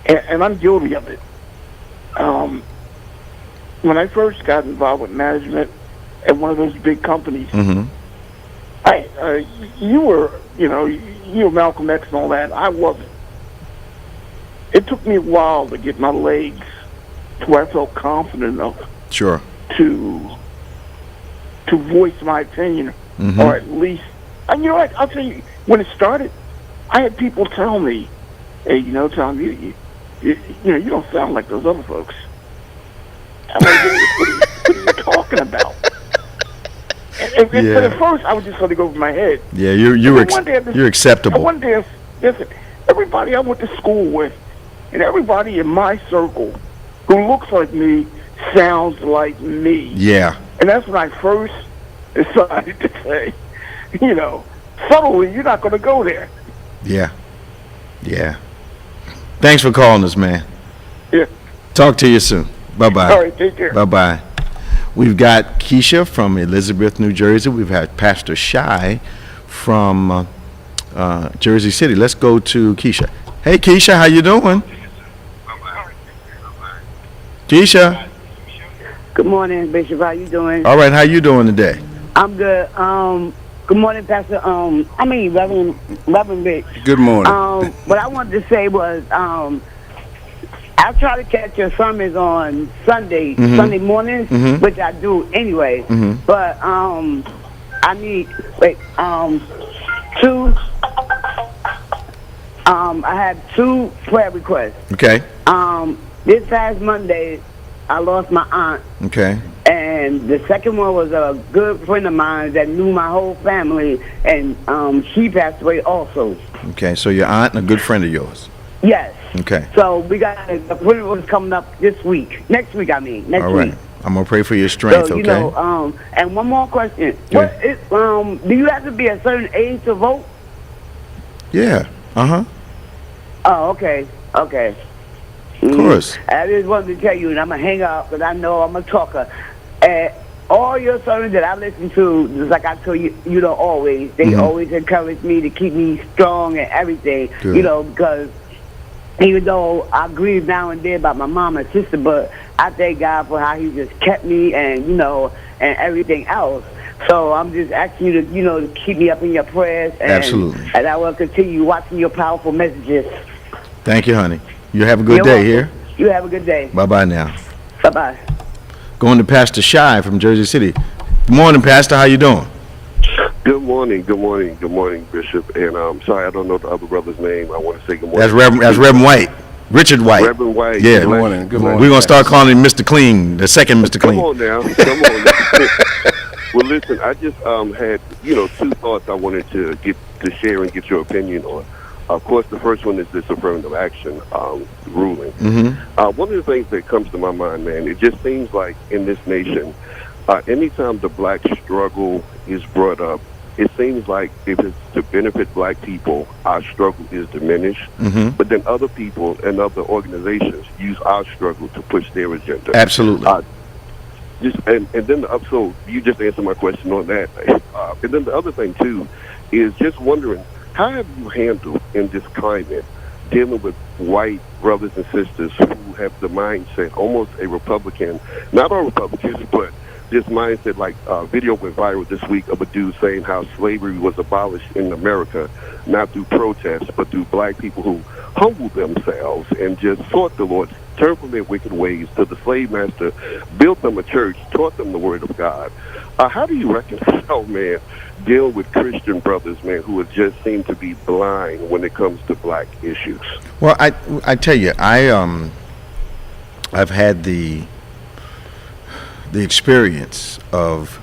and I'm guilty of it. When I first got involved with management at one of those big companies, you were Malcolm X and all that. I wasn't. It took me a while to get my legs to where I felt confident enough Sure. to voice my opinion, or at least, and I'll tell you, when it started, I had people tell me, "Hey, Tom, you don't sound like those other folks." I'm like, what are you talking about? And but at first, I would just let it go over my head. Yeah, you're acceptable. One day, listen, everybody I went to school with, and everybody in my circle who looks like me sounds like me. Yeah. And that's when I first decided to say, subtly, you're not going to go there. Yeah. Yeah. Thanks for calling us, man. Yeah. Talk to you soon. Bye-bye. All right, take care. Bye-bye. We've got Keisha from Elizabeth, New Jersey. We've had Pastor Shy from Jersey City. Let's go to Keisha. Hey, Keisha, how you doing? Keisha. Good morning, Bishop. How you doing? All right, how you doing today? I'm good. Good morning, Pastor. Reverend Rich. Good morning. What I wanted to say was, I try to catch your sermons on Sunday mornings, which I do anyway. But I need I have two prayer requests. Okay. This past Monday, I lost my aunt. Okay. And the second one was a good friend of mine that knew my whole family, and she passed away also. Okay, so your aunt and a good friend of yours. Yes. Okay. So we got the funeral is coming up this week. Next week, I mean. Next All right. week. I'm gonna pray for your strength. So, you okay. know, and one more question. Okay. Do you have to be a certain age to vote? Yeah. Oh, okay. Okay. Of course. I just wanted to tell you, and I'm going to hang up because I know I'm a talker. All your sermons that I listen to, just like I told you, always, they always encourage me to keep me strong and everything, Good. Because even though I grieve now and then about my mom and sister, but I thank God for how he just kept me and, and everything else. So I'm just asking you to, to keep me up in your prayers. And, Absolutely. And I will continue watching your powerful messages. Thank you, honey. You have a good You're day welcome. here. You have a good day. Bye-bye now. Bye-bye. Going to Pastor Shy from Jersey City. Good morning, Pastor. How you doing? Good morning, Bishop. And I'm sorry, I don't know the other brother's name. I want to say good morning. That's Reverend White. Richard White. Reverend White. Yeah. Good morning. Good morning. We're going to start calling him Mr. Clean, the second Mr. Clean. Come on now. Come on now. Well, listen, I just had, two thoughts I wanted to share and get your opinion on. Of course, the first one is this affirmative action ruling. One of the things that comes to my mind, man, it just seems like in this nation, anytime the black struggle is brought up, it seems like if it's to benefit black people, our struggle is diminished. But then other people and other organizations use our struggle to push their agenda. Absolutely. And then so you just answered my question on that. And then the other thing too is just wondering, how have you handled in this climate dealing with white brothers and sisters who have the mindset, almost a Republican, not all Republicans, but this mindset, like video went viral this week of a dude saying how slavery was abolished in America, not through protests, but through black people who humbled themselves and just sought the Lord, turned from their wicked ways to the slave master, built them a church, taught them the word of God. How do you reconcile, man, deal with Christian brothers, man, who have just seem to be blind when it comes to black issues? Well, I tell you, I've had the experience of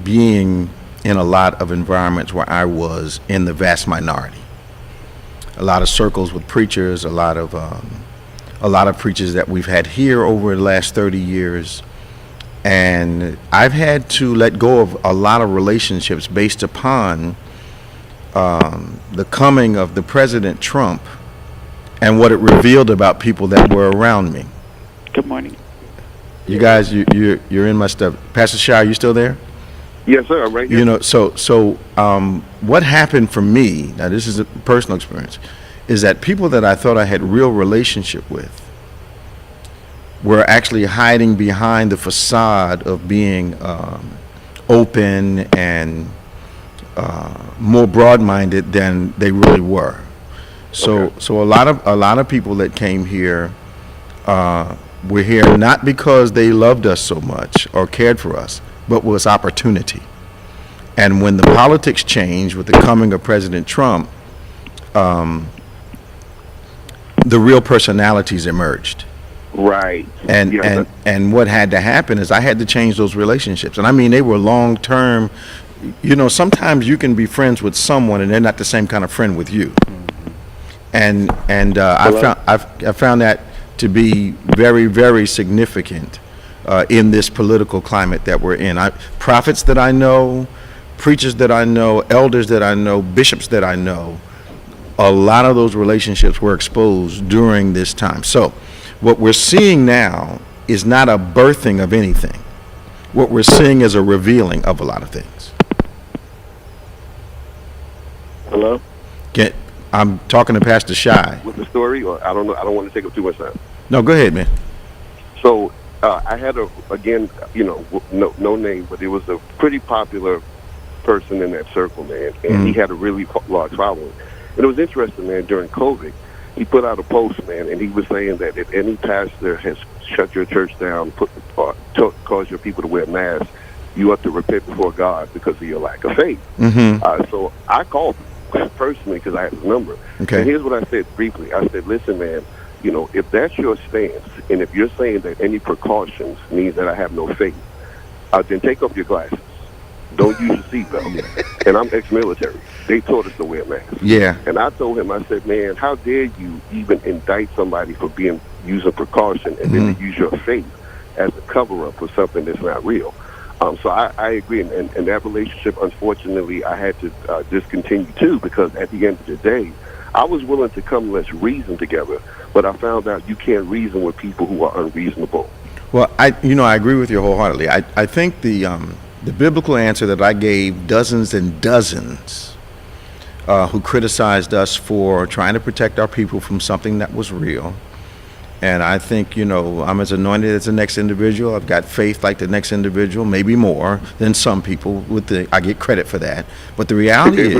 being in a lot of environments where I was in the vast minority. A lot of circles with preachers, a lot of preachers that we've had here over the last 30 years. And I've had to let go of a lot of relationships based upon the coming of the President Trump and what it revealed about people that were around me. Good morning. You guys, you're in my stuff. Pastor Shah, you still there? Yes, sir. I'm right here. You know, so what happened for me, now this is a personal experience, is that people that I thought I had real relationship with were actually hiding behind the facade of being open and more broad-minded than they really were. So a lot of people that came here were here not because they loved us so much or cared for us, but was opportunity. And when the politics changed with the coming of President Trump, the real personalities emerged. Right. And what had to happen is I had to change those relationships. And I mean, they were long-term. You know, sometimes you can be friends with someone and they're not the same kind of friend with you. And I found that to be very, very significant in this political climate that we're in. Prophets that I know, preachers that I know, elders that I know, bishops that I know, a lot of those relationships were exposed during this time. So what we're seeing now is not a birthing of anything. What we're seeing is a revealing of a lot of things. Hello? I'm talking to Pastor Shy. With the story, or I don't know. I don't want to take up too much time. No, go ahead, man. So I had no name, but it was a pretty popular person in that circle, man, and he had a really large following. And it was interesting, man. During COVID, he put out a post, man, and he was saying that if any pastor has shut your church down, caused your people to wear masks, you have to repent before God because of your lack of faith. So I called him personally because I had his number. Okay. And here's what I said briefly. I said, listen, man, if that's your stance, and if you're saying that any precautions means that I have no faith, then take off your glasses. Don't use your seatbelt. And I'm ex-military. They taught us to wear masks. Yeah. And I told him, I said, man, how dare you even indict somebody for using precaution and then to use your faith as a cover-up for something that's not real. So I agree. And that relationship, unfortunately, I had to discontinue, too, because at the end of the day, I was willing to come let's reason together, but I found out you can't reason with people who are unreasonable. Well, I agree with you wholeheartedly. I think the biblical answer that I gave dozens and dozens who criticized us for trying to protect our people from something that was real. And I think, I'm as anointed as the next individual. I've got faith like the next individual, maybe more than some people. I get credit for that. But the reality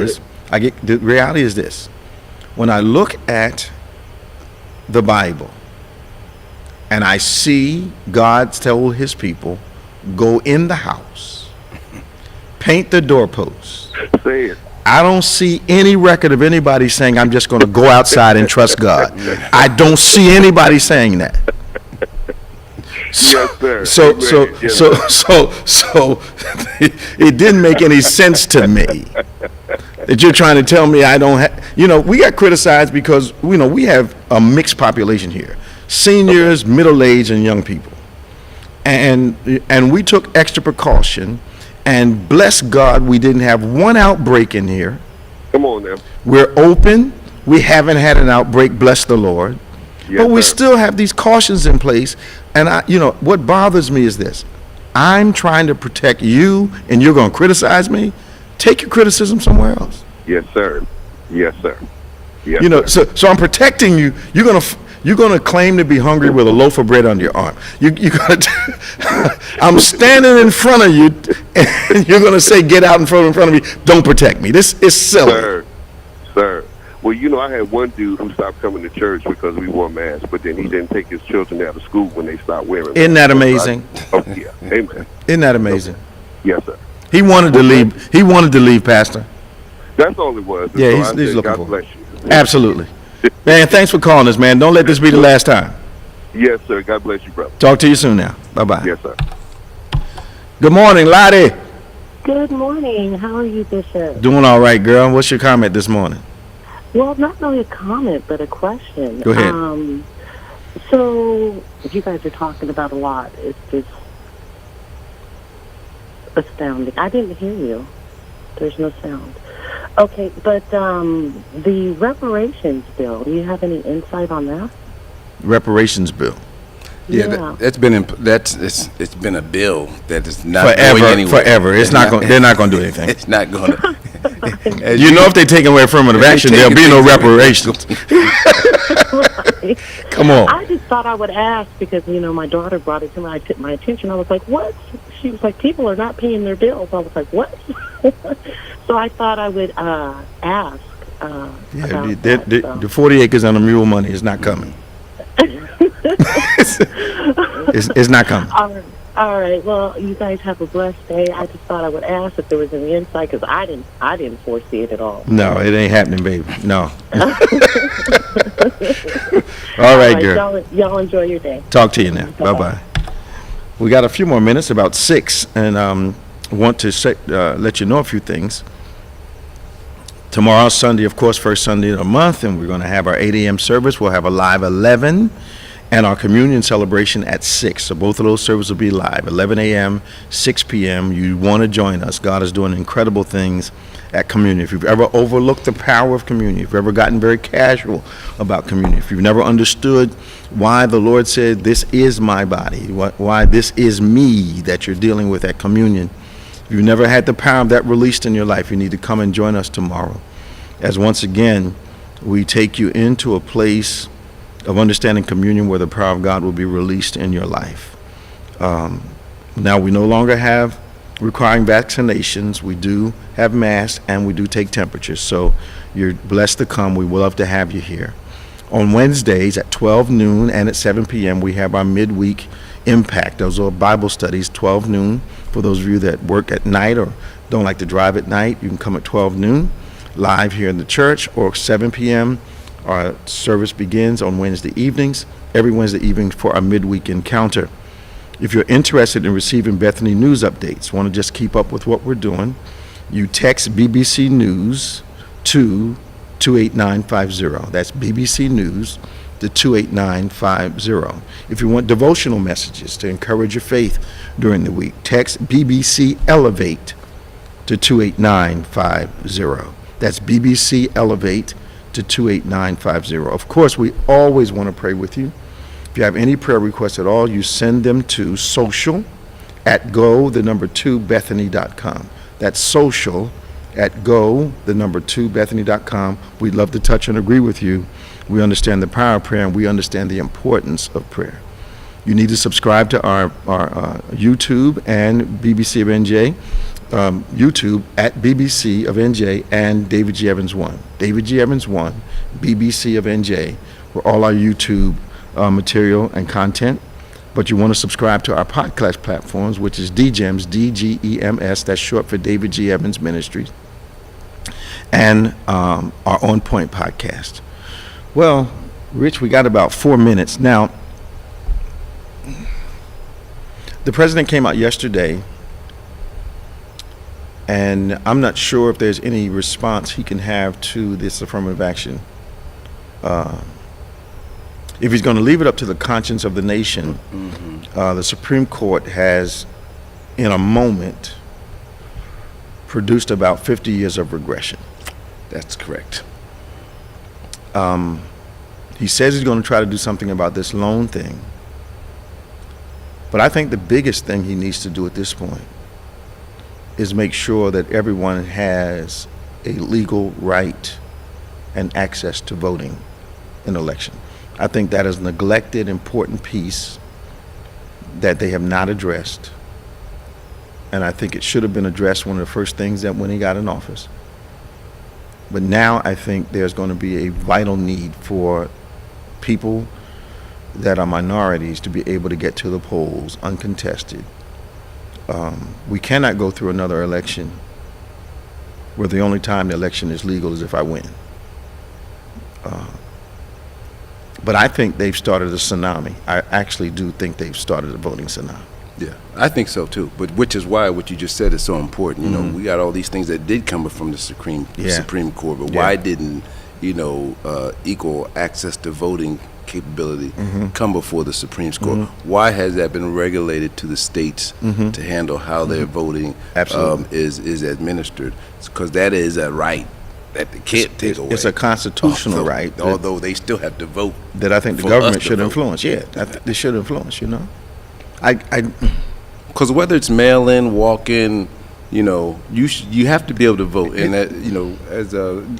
is this. When I look at the Bible and I see God tell his people, go in the house, paint the doorposts. Say it. I don't see any record of anybody saying I'm just going to go outside and trust God. I don't see anybody saying that. Yes, sir. So it didn't make any sense to me that you're trying to tell me I don't have. We got criticized because we have a mixed population here: seniors, middle-aged, and young people, and we took extra precaution. And bless God, we didn't have one outbreak in here. Come on now. We're open. We haven't had an outbreak, bless the Lord. Yes, but we sir. still have these cautions in place. And what bothers me is this. I'm trying to protect you, and you're going to criticize me? Take your criticism somewhere else. Yes, sir. Yes, sir. Yes, sir. So I'm protecting you. You're going to claim to be hungry with a loaf of bread under your arm. I'm standing in front of you, and you're going to say, get out in front of me. Don't protect me. This is silly. Sir. Well, I had one dude who stopped coming to church because we wore masks, but then he didn't take his children out of school when they stopped wearing masks. Isn't that amazing? Yeah. Amen. Isn't that amazing? Yes, sir. He wanted to leave. He wanted to leave, Pastor. That's all it was. Yeah, so he's looking God for bless it. you. Absolutely. Man, thanks for calling us, man. Don't let this be the last time. Yes, sir. God bless you, brother. Talk to you soon now. Bye-bye. Yes, sir. Good morning, Lottie. Good morning. How are you, Bishop? Doing all right, girl. What's your comment this morning? Well, not really a comment, but a question. Go ahead. So, you guys are talking about a lot. It's just astounding. I didn't hear you. There's no sound. Okay, but the reparations bill, do you have any insight on that? Reparations bill. Yeah, it's been a bill that is not going anywhere. Forever. They're not going to do anything. It's not going to. If they take away affirmative action, there'll be no reparations. Come on. I just thought I would ask because, my daughter brought it to my attention. I was like, what? She was like, people are not paying their bills. I was like, what? So I thought I would ask about that. The 40 acres on the mule money is not coming. It's not coming. All right. Well, you guys have a blessed day. I just thought I would ask if there was any insight because I didn't foresee it at all. No, it ain't happening, baby. No. All right, girl. Y'all enjoy your day. Talk to you now. Bye-bye. We got a few more minutes, about 6, and want to let you know a few things. Tomorrow, Sunday, of course, first Sunday of the month, and we're going to have our 8 a.m. service. We'll have a live 11 and our communion celebration at 6. So both of those services will be live, 11 a.m., 6 p.m. You want to join us. God is doing incredible things at communion. If you've ever overlooked the power of communion, if you've ever gotten very casual about communion, if you've never understood why the Lord said, this is my body, why this is me that you're dealing with at communion, if you've never had the power of that released in your life, you need to come and join us tomorrow. As once again, We take you into a place of understanding communion where the power of God will be released in your life. Now we no longer have requiring vaccinations. We do have masks and we do take temperatures. So you're blessed to come. We would love to have you here. On Wednesdays at 12 noon and at 7 p.m. we have our midweek impact. Those are Bible studies, 12 noon. For those of you that work at night or don't like to drive at night, you can come at 12 noon live here in the church, or 7 p.m. Our service begins on Wednesday evenings, every Wednesday evening for our midweek encounter. If you're interested in receiving Bethany news updates, want to just keep up with what we're doing, you text BBC News to 28950. That's BBC News to 28950. If you want devotional messages to encourage your faith during the week, text BBC Elevate to 28950. That's BBC Elevate to 28950. Of course, we always want to pray with you. If you have any prayer requests at all, you send them to social@go2bethany.com. That's social@go2bethany.com. We'd love to touch and agree with you. We understand the power of prayer and we understand the importance of prayer. You need to subscribe to our YouTube and BBC of NJ. YouTube at BBC of NJ and David G. Evans 1. David G. Evans 1, BBC of NJ, for all our YouTube material and content. But you want to subscribe to our podcast platforms, which is DGEMS, DGEMS, that's short for David G. Evans Ministries, and our On Point podcast. Well, Rich, we got about 4 minutes. Now, the president came out yesterday, and I'm not sure if there's any response he can have to this affirmative action. If he's going to leave it up to the conscience of the nation, the Supreme Court has, in a moment, produced about 50 years of regression. That's correct. He says he's going to try to do something about this loan thing. But I think the biggest thing he needs to do at this point is make sure that everyone has a legal right and access to voting in election. I think that is a neglected, important piece that they have not addressed. And I think it should have been addressed one of the first things that when he got in office. But now I think there's going to be a vital need for people that are minorities to be able to get to the polls uncontested. We cannot go through another election where the only time the election is legal is if I win. But I think they've started a tsunami. I actually do think they've started a voting tsunami. Yeah, I think so too. But which is why what you just said is so important. You know, we got all these things that did come from the Supreme Court, but why didn't, equal access to voting capability come before the Supreme Court? Why has that been regulated to the states to handle how their voting is administered? Because that is a right that they can't take away. It's a constitutional right. Although they still have to vote. That I think the government should influence. Yeah, they should influence, Because whether it's mail-in, walk-in, you have to be able to vote. And that, as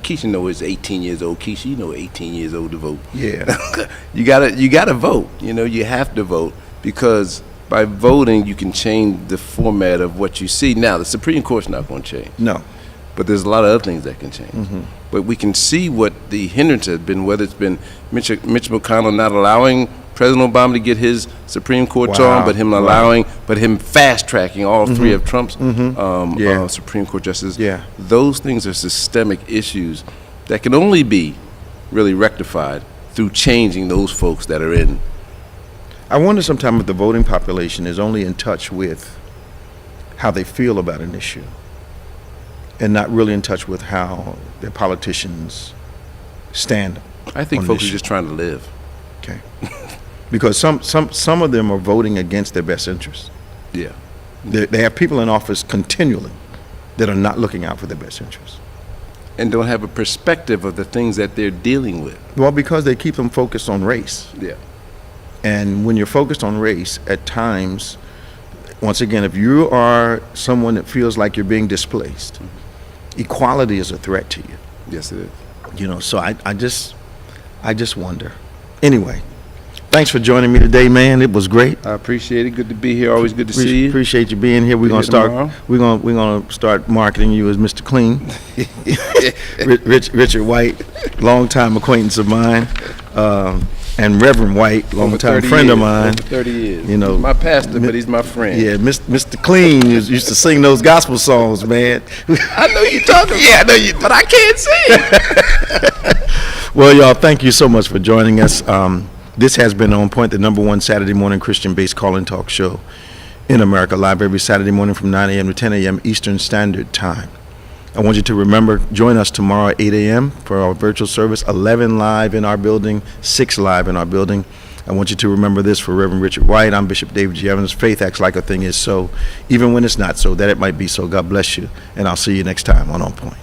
Keisha is 18 years old. Keisha, 18 years old to vote. Yeah. you gotta vote. You have to vote, because by voting you can change the format of what you see. Now the Supreme Court's not going to change. No. But there's a lot of other things that can change. But we can see what the hindrance has been, whether it's been Mitch McConnell not allowing President Obama to get his Supreme Court on, but him him fast-tracking all three of Trump's Supreme Court justices. Yeah. Those things are systemic issues that can only be really rectified through changing those folks that are in. I wonder sometimes if the voting population is only in touch with how they feel about an issue and not really in touch with how their politicians stand. I think folks are just trying to live. Okay. Because some of them are voting against their best interests. Yeah. They have people in office continually that are not looking out for their best interests. And don't have a perspective of the things that they're dealing with. Well, because they keep them focused on race. Yeah. And when you're focused on race, at times, once again, if you are someone that feels like you're being displaced, equality is a threat to you. Yes, it is. So I just wonder. Anyway, thanks for joining me today, man. It was great. I appreciate it. Good to be here. Always good to see you. Appreciate you being here. We're gonna start marketing you as Mr. Clean. Richard White, longtime acquaintance of mine, and Reverend White, longtime friend of mine. Over 30 years. He's my pastor, but he's my friend. Yeah, Mr. Clean used to sing those gospel songs, man. I know you talking. Yeah, I know you, but I can't sing. Well, y'all, thank you so much for joining us. This has been On Point, the #1 Saturday morning Christian-based call-in talk show in America, live every Saturday morning from 9 a.m. to 10 a.m. Eastern Standard Time. I want you to remember, join us tomorrow at 8 a.m. for our virtual service, 11 live in our building, 6 live in our building. I want you to remember this for Reverend Richard White. I'm Bishop David G. Evans. Faith acts like a thing is so, even when it's not so, that it might be so. God bless you, and I'll see you next time on Point.